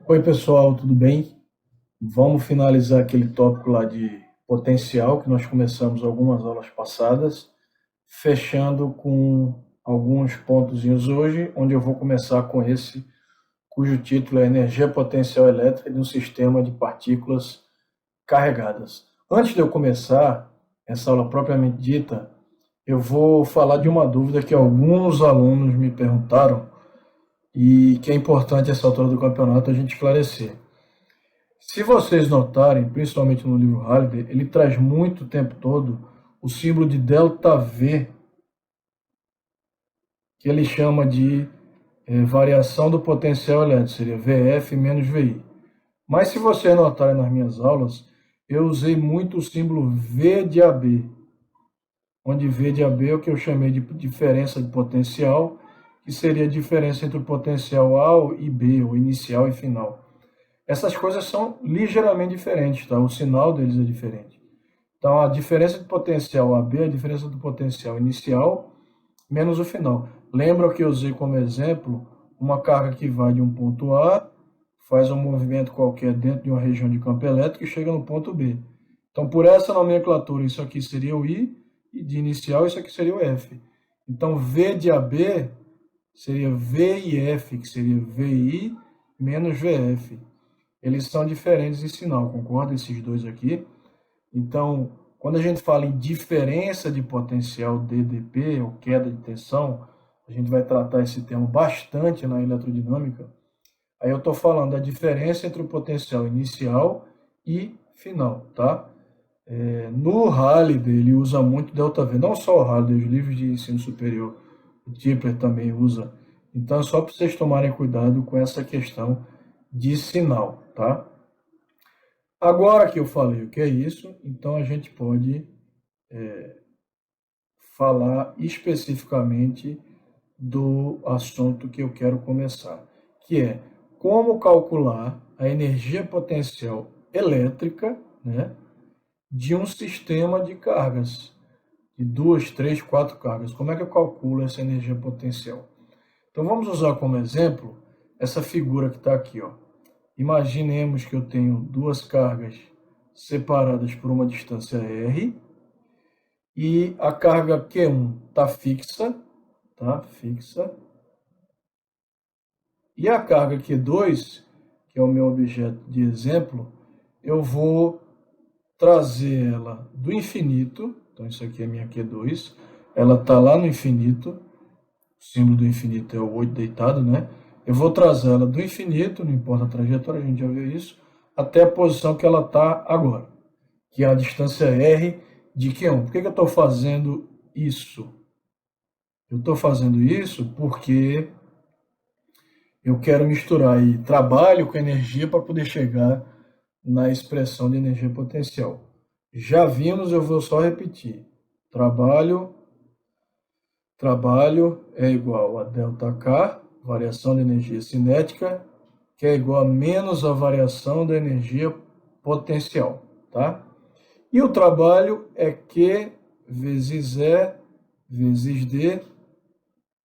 Oi, pessoal, tudo bem? Vamos finalizar aquele tópico lá de potencial que nós começamos algumas aulas passadas, fechando com alguns pontozinhos hoje, onde eu vou começar com esse, cujo título é Energia Potencial Elétrica de um Sistema de Partículas Carregadas. Antes de eu começar essa aula propriamente dita, eu vou falar de uma dúvida que alguns alunos me perguntaram e que é importante essa altura do campeonato a gente esclarecer. Se vocês notarem, principalmente no livro Halliday, ele traz muito o tempo todo o símbolo de delta V, que ele chama de variação do potencial elétrico, seria VF menos VI. Mas se vocês notarem nas minhas aulas, eu usei muito o símbolo V de AB, onde V de AB é o que eu chamei de diferença de potencial, que seria a diferença entre o potencial A e B, o inicial e final. Essas coisas são ligeiramente diferentes, tá? O sinal deles é diferente. Então, a diferença de potencial AB é a diferença do potencial inicial menos o final. Lembra que eu usei como exemplo uma carga que vai de um ponto A, faz um movimento qualquer dentro de uma região de campo elétrico e chega no ponto B. Então, por essa nomenclatura, isso aqui seria o I, e de inicial, isso aqui seria o F. Então, V de AB seria VIF, que seria VI menos VF. Eles são diferentes em sinal, concorda? Esses dois aqui. Então, quando a gente fala em diferença de potencial DDP, ou queda de tensão, a gente vai tratar esse termo bastante na eletrodinâmica. Aí eu estou falando da diferença entre o potencial inicial e final, tá? No Halliday, ele usa muito ΔV, não só o Halliday, os livros de ensino superior, o Tipler também usa. Então, é só para vocês tomarem cuidado com essa questão de sinal, tá? Agora que eu falei o que é isso, então a gente pode falar especificamente do assunto que eu quero começar, que é como calcular a energia potencial elétrica, né, de um sistema de cargas, de duas, três, quatro cargas. Como é que eu calculo essa energia potencial? Então vamos usar como exemplo essa figura que está aqui, ó. Imaginemos que eu tenho duas cargas separadas por uma distância R e a carga Q1 está fixa, tá? Fixa. E a carga Q2, que é o meu objeto de exemplo, eu vou trazer ela do infinito. Então isso aqui é minha Q2. Ela está lá no infinito. O símbolo do infinito é o 8 deitado, né? Eu vou trazer ela do infinito, não importa a trajetória, a gente já viu isso, até a posição que ela está agora, que é a distância R de Q1. Por que eu estou fazendo isso? Eu estou fazendo isso porque eu quero misturar aí trabalho com energia para poder chegar na expressão de energia potencial. Já vimos, eu vou só repetir. Trabalho é igual a ΔK, variação de energia cinética, que é igual a menos a variação da energia potencial, tá? E o trabalho é Q vezes E vezes D,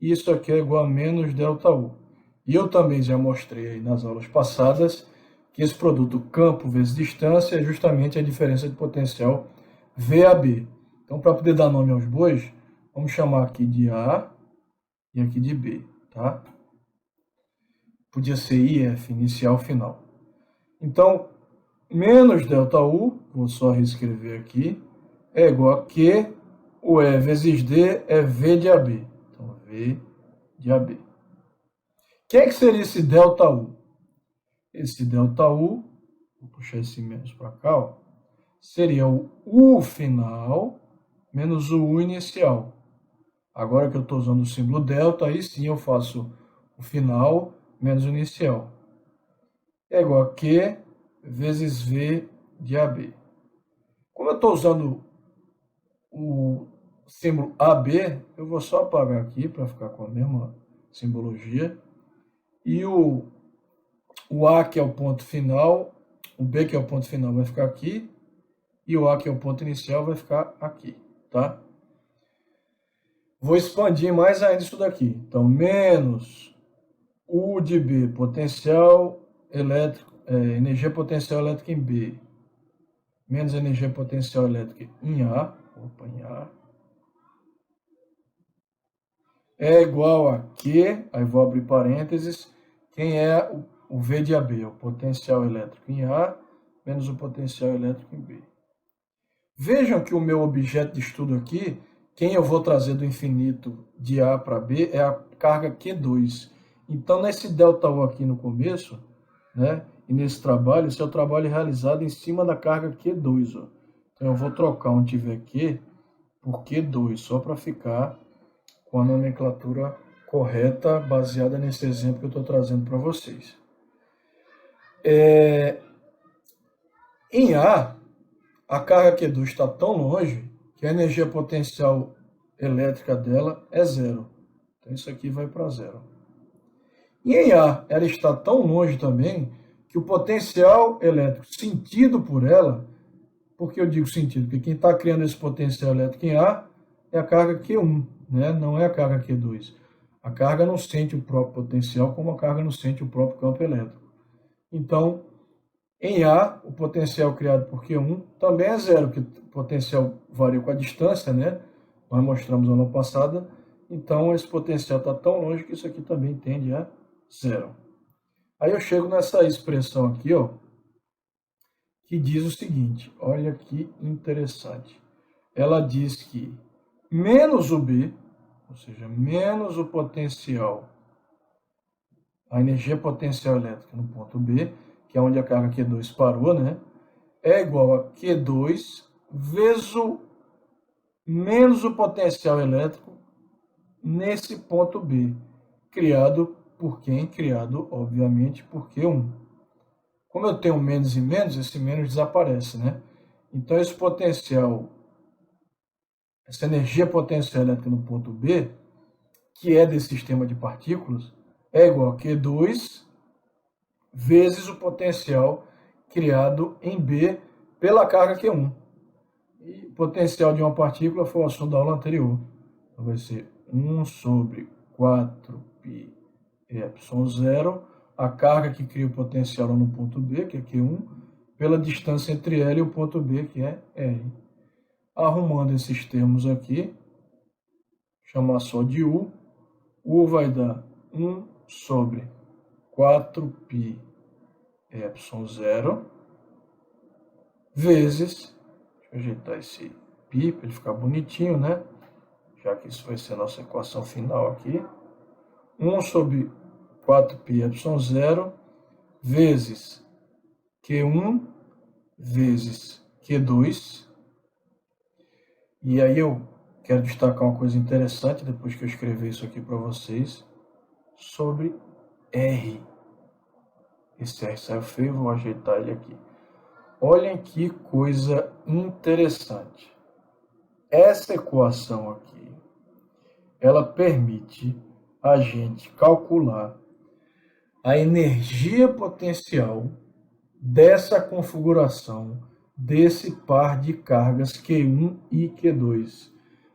isso aqui é igual a menos ΔU. E eu também já mostrei aí nas aulas passadas que esse produto campo vezes distância é justamente a diferença de potencial VAB. Então, para poder dar nome aos bois, vamos chamar aqui de A e aqui de B, tá? Podia ser IF, inicial, final. Então, menos ΔU, vou só reescrever aqui, é igual a Q, o E vezes D é V de AB. Então, V de AB. O que é que seria esse ΔU? Esse ΔU, vou puxar esse menos para cá, ó, seria o U final menos o U inicial. Agora que eu estou usando o símbolo delta, aí sim eu faço o final menos o inicial. É igual a Q vezes V de AB. Como eu estou usando o símbolo AB, eu vou só apagar aqui para ficar com a mesma simbologia. E o A, que é o ponto final, o B, que é o ponto final, vai ficar aqui. E o A, que é o ponto inicial, vai ficar aqui, tá? Vou expandir mais ainda isso daqui. Então, menos U de B, potencial energia potencial elétrica em B, menos energia potencial elétrica em A, é igual a Q, aí vou abrir parênteses, quem é o V de AB, o potencial elétrico em A, menos o potencial elétrico em B. Vejam que o meu objeto de estudo aqui, quem eu vou trazer do infinito de A para B, é a carga Q2. Então, nesse ΔU aqui no começo, né, e nesse trabalho, esse é o trabalho realizado em cima da carga Q2. Ó. Então, eu vou trocar onde tiver Q por Q2, só para ficar com a nomenclatura correta, baseada nesse exemplo que eu estou trazendo para vocês. Em A carga Q2 está tão longe que a energia potencial elétrica dela é zero. Então, isso aqui vai para zero. E em A, ela está tão longe também que o potencial elétrico sentido por ela, por que eu digo sentido? Porque quem está criando esse potencial elétrico em A é a carga Q1, né? Não é a carga Q2. A carga não sente o próprio potencial, como a carga não sente o próprio campo elétrico. Então, em A, o potencial criado por Q1 também é zero, porque o potencial varia com a distância, né? Nós mostramos na aula passada. Então, esse potencial está tão longe que isso aqui também tende a zero. Aí eu chego nessa expressão aqui, ó, que diz o seguinte, olha que interessante. Ela diz que menos o B, ou seja, menos o potencial, a energia potencial elétrica no ponto B, que é onde a carga Q2 parou, né? É igual a Q2 vezes menos o potencial elétrico nesse ponto B, criado por quem? Criado, obviamente, por Q1. Como eu tenho menos e menos, esse menos desaparece, né? Então, esse potencial, essa energia potencial elétrica no ponto B, que é desse sistema de partículas, é igual a Q2 vezes o potencial criado em B pela carga Q1. E o potencial de uma partícula foi o assunto da aula anterior. Então, vai ser 1 sobre 4π ε0, a carga que cria o potencial no ponto B, que é Q1, pela distância entre L e o ponto B, que é R. Arrumando esses termos aqui, chamar só de U vai dar 1 sobre 4π ε0, vezes, deixa eu ajeitar esse π para ele ficar bonitinho, né? Já que isso vai ser a nossa equação final aqui. 1 sobre 4π ε0 vezes Q1 vezes Q2. E aí eu quero destacar uma coisa interessante, depois que eu escrever isso aqui para vocês, sobre R. Esse R saiu feio, vou ajeitar ele aqui. Olhem que coisa interessante. Essa equação aqui, ela permite a gente calcular a energia potencial dessa configuração desse par de cargas Q1 e Q2.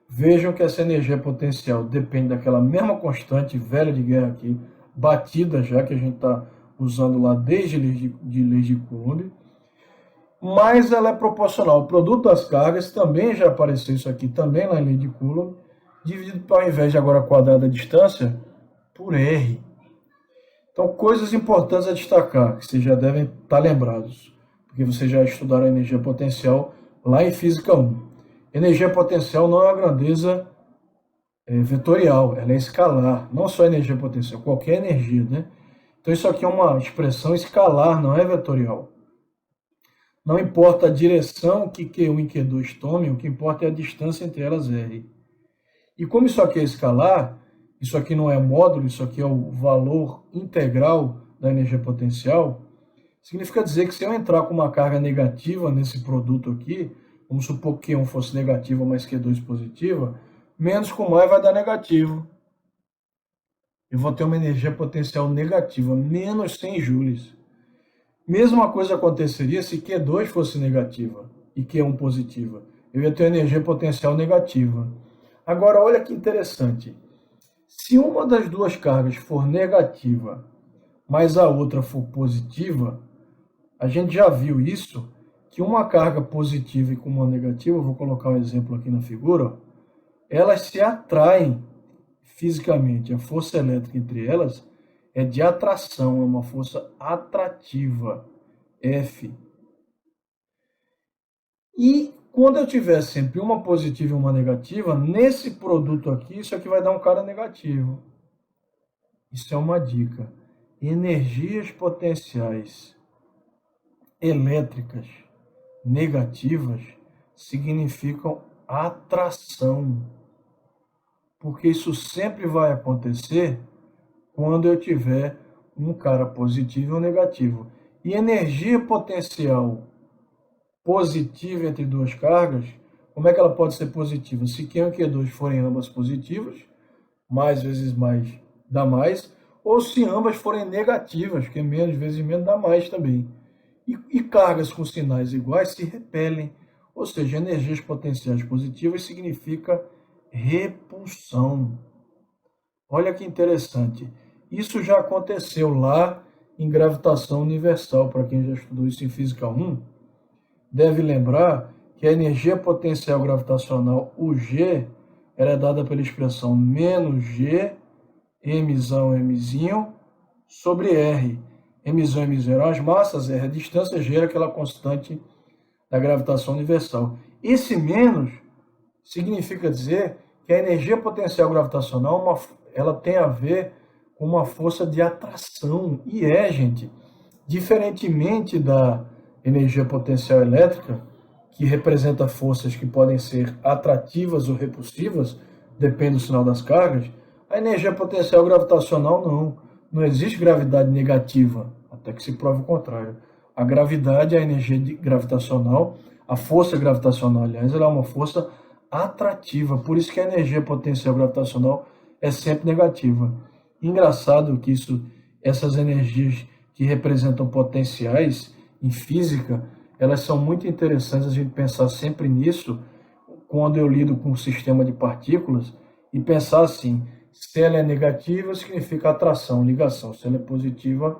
Vejam que essa energia potencial depende daquela mesma constante velha de guerra aqui, batida já, que a gente está usando lá desde leis de Coulomb, mas ela é proporcional. O produto das cargas também já apareceu isso aqui, também lá em lei de Coulomb, dividido, ao invés de agora quadrado da distância, por R. Então, coisas importantes a destacar, que vocês já devem estar lembrados, porque vocês já estudaram a energia potencial lá em Física 1. Energia potencial não é uma grandeza vetorial, ela é escalar, não só energia potencial, qualquer energia, né? Então, isso aqui é uma expressão escalar, não é vetorial. Não importa a direção que Q1 e Q2 tomem, o que importa é a distância entre elas, R. E como isso aqui é escalar, isso aqui não é módulo, isso aqui é o valor integral da energia potencial, significa dizer que se eu entrar com uma carga negativa nesse produto aqui, vamos supor que Q1 fosse negativa, mais Q2 positiva, menos com mais vai dar negativo. Eu vou ter uma energia potencial negativa, menos 100 joules. Mesma coisa aconteceria se Q2 fosse negativa e Q1 positiva. Eu ia ter energia potencial negativa. Agora, olha que interessante. Se uma das duas cargas for negativa, mas a outra for positiva, a gente já viu isso, que uma carga positiva e com uma negativa, eu vou colocar um exemplo aqui na figura, ó, elas se atraem fisicamente. A força elétrica entre elas é de atração, é uma força atrativa, F. E quando eu tiver sempre uma positiva e uma negativa, nesse produto aqui, isso aqui vai dar um cara negativo. Isso é uma dica. Energias potenciais elétricas negativas significam atração. Porque isso sempre vai acontecer quando eu tiver um cara positivo ou negativo. E energia potencial positiva entre duas cargas, como é que ela pode ser positiva? Se Q1 e Q2 forem ambas positivas, mais vezes mais dá mais, ou se ambas forem negativas, que menos vezes menos dá mais também. E cargas com sinais iguais se repelem, ou seja, energias potenciais positivas significa repulsão. Olha que interessante. Isso já aconteceu lá em gravitação universal, para quem já estudou isso em Física 1, deve lembrar que a energia potencial gravitacional, UG, era dada pela expressão menos G, Mzão, Mzinho, sobre R. Mzão, Mzinho eram as massas, R a distância, G era aquela constante da gravitação universal. Esse menos significa dizer que a energia potencial gravitacional ela tem a ver com uma força de atração. E gente, diferentemente da energia potencial elétrica, que representa forças que podem ser atrativas ou repulsivas, depende do sinal das cargas, a energia potencial gravitacional não. Não existe gravidade negativa, até que se prove o contrário. A gravidade, a energia gravitacional, a força gravitacional, aliás, ela é uma força atrativa. Por isso que a energia potencial gravitacional é sempre negativa. Engraçado que essas energias que representam potenciais em física, elas são muito interessantes a gente pensar sempre nisso quando eu lido com um sistema de partículas e pensar assim, se ela é negativa, significa atração, ligação. Se ela é positiva,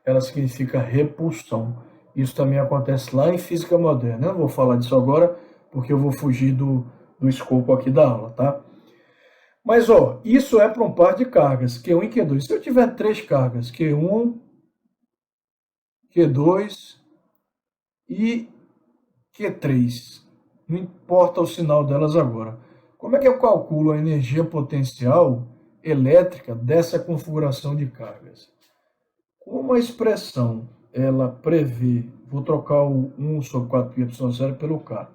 ela significa repulsão. Isso também acontece lá em física moderna. Eu não vou falar disso agora, porque eu vou fugir do escopo aqui da aula, tá? Mas, isso é para um par de cargas, Q1 e Q2. Se eu tiver três cargas, Q1, Q2 e Q3, não importa o sinal delas agora. Como é que eu calculo a energia potencial elétrica dessa configuração de cargas? Como a expressão ela prevê, vou trocar o 1 sobre 4πε0 pelo K,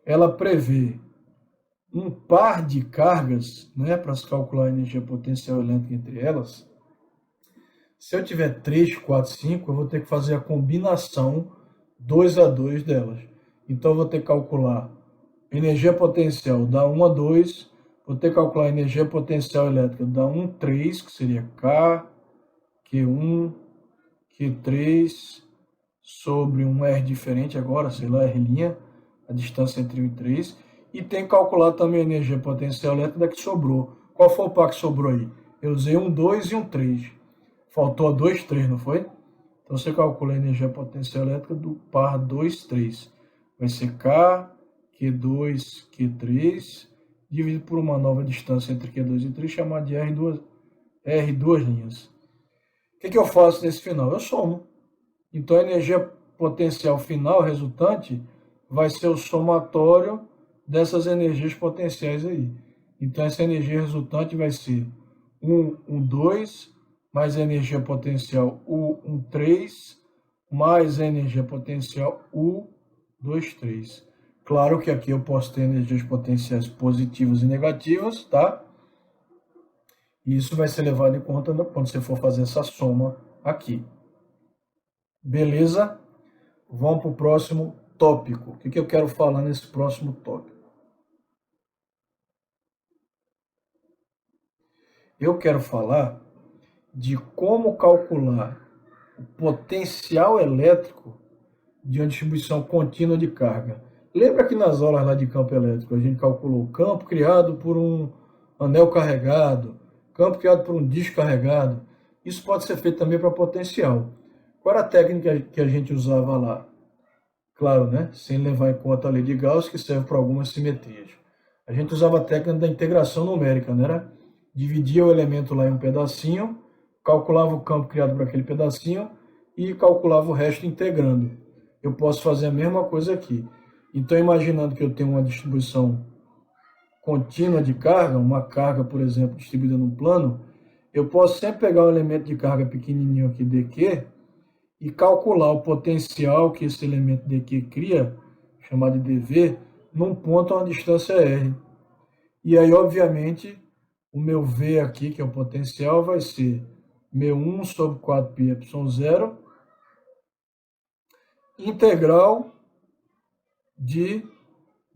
ela prevê um par de cargas, né, para se calcular a energia potencial elétrica entre elas. Se eu tiver 3, 4, 5, eu vou ter que fazer a combinação 2 a 2 delas. Então, eu vou ter que calcular energia potencial da 1 a 2, vou ter que calcular a energia potencial elétrica da 1 a 3, que seria K, Q1, Q3, sobre um R diferente agora, sei lá, R', a distância entre 1 e 3, e tem que calcular também a energia potencial elétrica que sobrou. Qual foi o par que sobrou aí? Eu usei um 2 e um 3. Faltou 2, 3, não foi? Então, você calcula a energia potencial elétrica do par 2, 3. Vai ser K, Q2, Q3, dividido por uma nova distância entre Q2 e 3, chamada de R duas linhas. O que eu faço nesse final? Eu somo. Então, a energia potencial final, resultante, vai ser o somatório dessas energias potenciais aí. Então, essa energia resultante vai ser 1, 2, mais a energia potencial U, 3, mais a energia potencial U, 2, 3. Claro que aqui eu posso ter energias potenciais positivas e negativas, tá? E isso vai ser levado em conta quando você for fazer essa soma aqui. Beleza? Vamos para o próximo tópico. O que eu quero falar nesse próximo tópico? Eu quero falar de como calcular o potencial elétrico de uma distribuição contínua de carga. Lembra que nas aulas lá de campo elétrico a gente calculou o campo criado por um anel carregado, campo criado por um disco carregado. Isso pode ser feito também para potencial. Qual era a técnica que a gente usava lá? Claro, né? Sem levar em conta a lei de Gauss, que serve para algumas simetrias. A gente usava a técnica da integração numérica, né? Dividia o elemento lá em um pedacinho, calculava o campo criado por aquele pedacinho e calculava o resto integrando. Eu posso fazer a mesma coisa aqui. Então, imaginando que eu tenho uma distribuição contínua de carga, uma carga, por exemplo, distribuída num plano, eu posso sempre pegar o elemento de carga pequenininho aqui, dq, e calcular o potencial que esse elemento dq cria, chamado de dv, num ponto a uma distância r. E aí, obviamente, o meu v aqui, que é o potencial, vai ser μ1 sobre 4πε0, integral de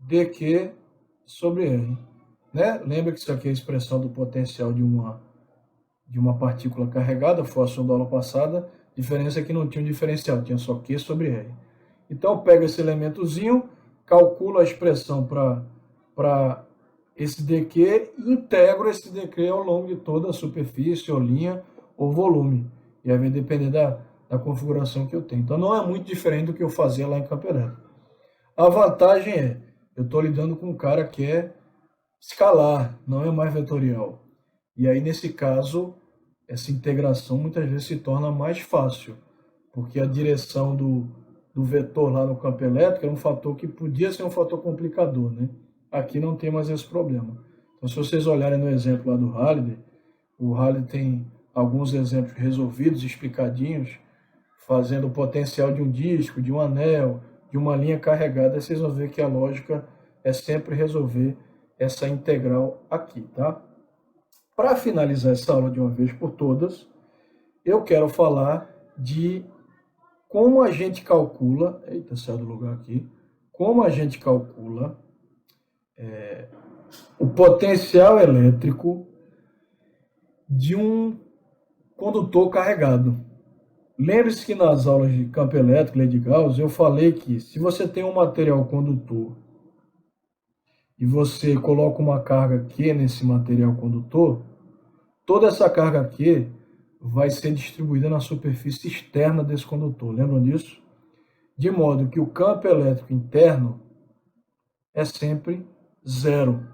dq sobre r. Né? Lembra que isso aqui é a expressão do potencial de uma partícula carregada, foi o assunto da aula passada. A diferença é que não tinha um diferencial, tinha só Q sobre R. Então, eu pego esse elementozinho, calculo a expressão para esse dq e integro esse dq ao longo de toda a superfície, ou linha, ou volume. E aí vai depender da configuração que eu tenho. Então, não é muito diferente do que eu fazia lá em campo elétrico. A vantagem é, eu estou lidando com um cara que é escalar, não é mais vetorial. E aí, nesse caso, essa integração muitas vezes se torna mais fácil, porque a direção do vetor lá no campo elétrico era um fator que podia ser um fator complicador, né? Aqui não tem mais esse problema. Então, se vocês olharem no exemplo lá do Halliday, o Halliday tem alguns exemplos resolvidos, explicadinhos, fazendo o potencial de um disco, de um anel, de uma linha carregada. Aí vocês vão ver que a lógica é sempre resolver essa integral aqui, tá? Para finalizar essa aula de uma vez por todas, eu quero falar de como a gente calcula, eita, saiu do lugar aqui, como a gente calcula o potencial elétrico de um condutor carregado. Lembre-se que nas aulas de campo elétrico, lei de Gauss, eu falei que se você tem um material condutor e você coloca uma carga Q nesse material condutor, toda essa carga Q vai ser distribuída na superfície externa desse condutor. Lembram disso? De modo que o campo elétrico interno é sempre zero.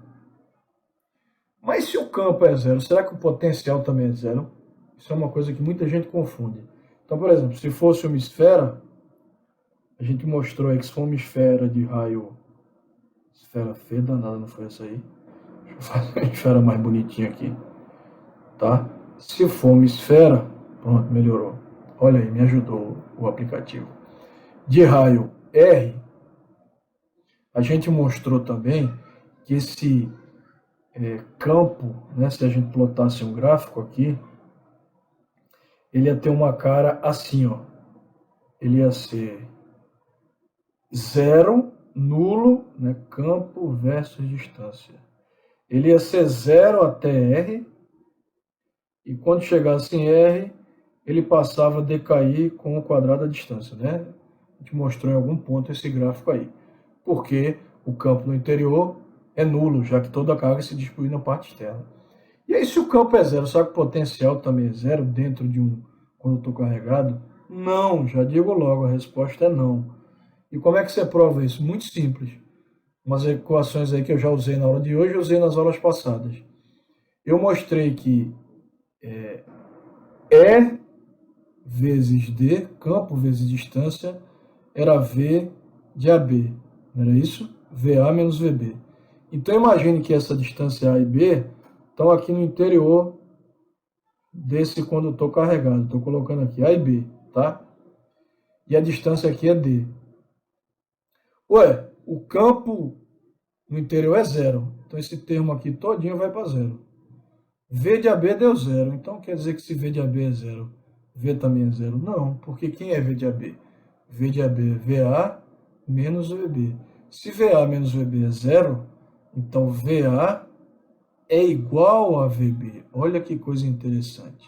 Mas se o campo é zero, será que o potencial também é zero? Isso é uma coisa que muita gente confunde. Então, por exemplo, se fosse uma esfera, a gente mostrou aí que se for uma esfera de raio... Esfera feia, danada, não foi essa aí? Deixa eu fazer uma esfera mais bonitinha aqui. Tá? Se for uma esfera, pronto, melhorou. Olha aí, me ajudou o aplicativo. De raio R, a gente mostrou também que esse campo, né, se a gente plotasse um gráfico aqui, ele ia ter uma cara assim, ó. Ele ia ser zero, nulo, né, campo versus distância. Ele ia ser zero até R, e quando chegasse em R, ele passava a decair com o quadrado da distância, né? A gente mostrou em algum ponto esse gráfico aí. Porque o campo no interior é nulo, já que toda a carga se distribui na parte externa. E aí, se o campo é zero, será que o potencial também é zero dentro de um condutor carregado? Não, já digo logo, a resposta é não. E como é que você prova isso? Muito simples. Umas equações aí que eu já usei na aula de hoje, eu usei nas aulas passadas. Eu mostrei que E vezes D, campo vezes distância, era V de AB. Não era isso? VA menos VB. Então, imagine que essa distância A e B estão aqui no interior desse condutor carregado. Estou colocando aqui A e B, tá? E a distância aqui é D. Ué, o campo no interior é zero. Então, esse termo aqui todinho vai para zero. V de AB deu zero. Então, quer dizer que se V de AB é zero, V também é zero? Não, porque quem é V de AB? V de AB é VA menos VB. Se VA menos VB é zero, então VA é igual a VB. Olha que coisa interessante.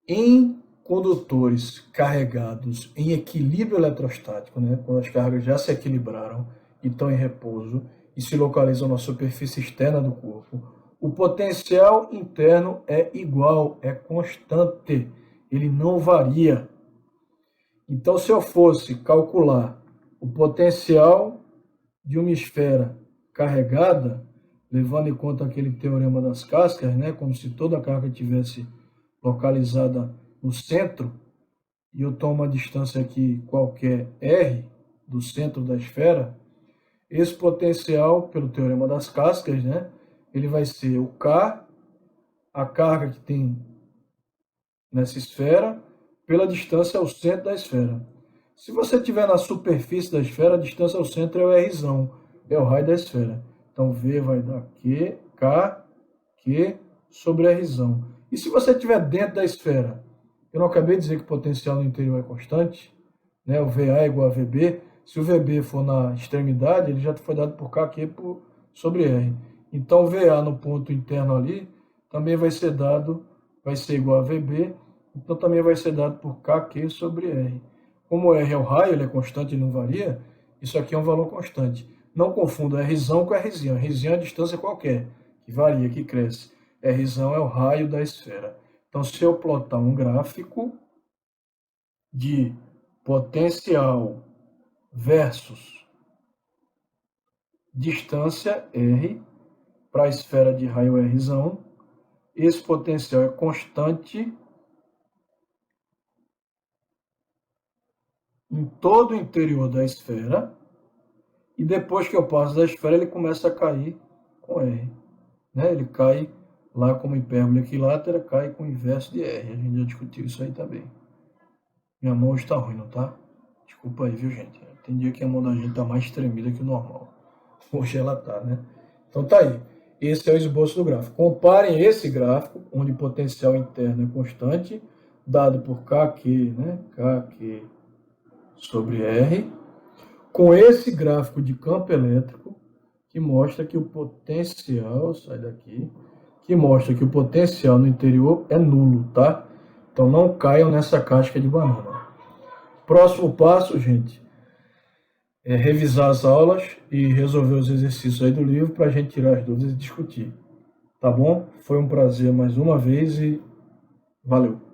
Em condutores carregados em equilíbrio eletrostático, né, quando as cargas já se equilibraram e estão em repouso e se localizam na superfície externa do corpo, O potencial interno é igual, é constante, ele não varia. Então, se eu fosse calcular o potencial de uma esfera carregada, levando em conta aquele teorema das cascas, né, como se toda a carga tivesse localizada no centro, e eu tomo uma distância aqui qualquer R do centro da esfera, esse potencial, pelo teorema das cascas, né, ele vai ser o K, a carga que tem nessa esfera, pela distância ao centro da esfera. Se você estiver na superfície da esfera, a distância ao centro é o R, é o raio da esfera. Então, V vai dar Q, K, Q sobre R. E se você estiver dentro da esfera, eu não acabei de dizer que o potencial no interior é constante, né? O VA é igual a VB. Se o VB for na extremidade, ele já foi dado por KQ sobre R. Então, o VA no ponto interno ali também vai ser igual a VB, então também vai ser dado por KQ sobre R. Como R é o raio, ele é constante e não varia, isso aqui é um valor constante. Não confunda R com R. R é a distância qualquer, que varia, que cresce. R é o raio da esfera. Então, se eu plotar um gráfico de potencial versus distância R para a esfera de raio R, esse potencial é constante em todo o interior da esfera, e depois que eu passo da esfera, ele começa a cair com R. Né? Ele cai lá como hipérbole equilátera, cai com o inverso de R. A gente já discutiu isso aí também. Minha mão está ruim, não tá? Desculpa aí, viu, gente? Tem dia que a mão da gente tá mais tremida que o normal. Hoje ela tá, né? Então tá aí. Esse é o esboço do gráfico. Comparem esse gráfico, onde o potencial interno é constante, dado por KQ, né? KQ sobre R, com esse gráfico de campo elétrico, que mostra que o potencial, sai daqui, que mostra que o potencial no interior é nulo, tá? Então não caiam nessa casca de banana. Próximo passo, gente, é revisar as aulas e resolver os exercícios aí do livro para a gente tirar as dúvidas e discutir. Tá bom? Foi um prazer mais uma vez e valeu!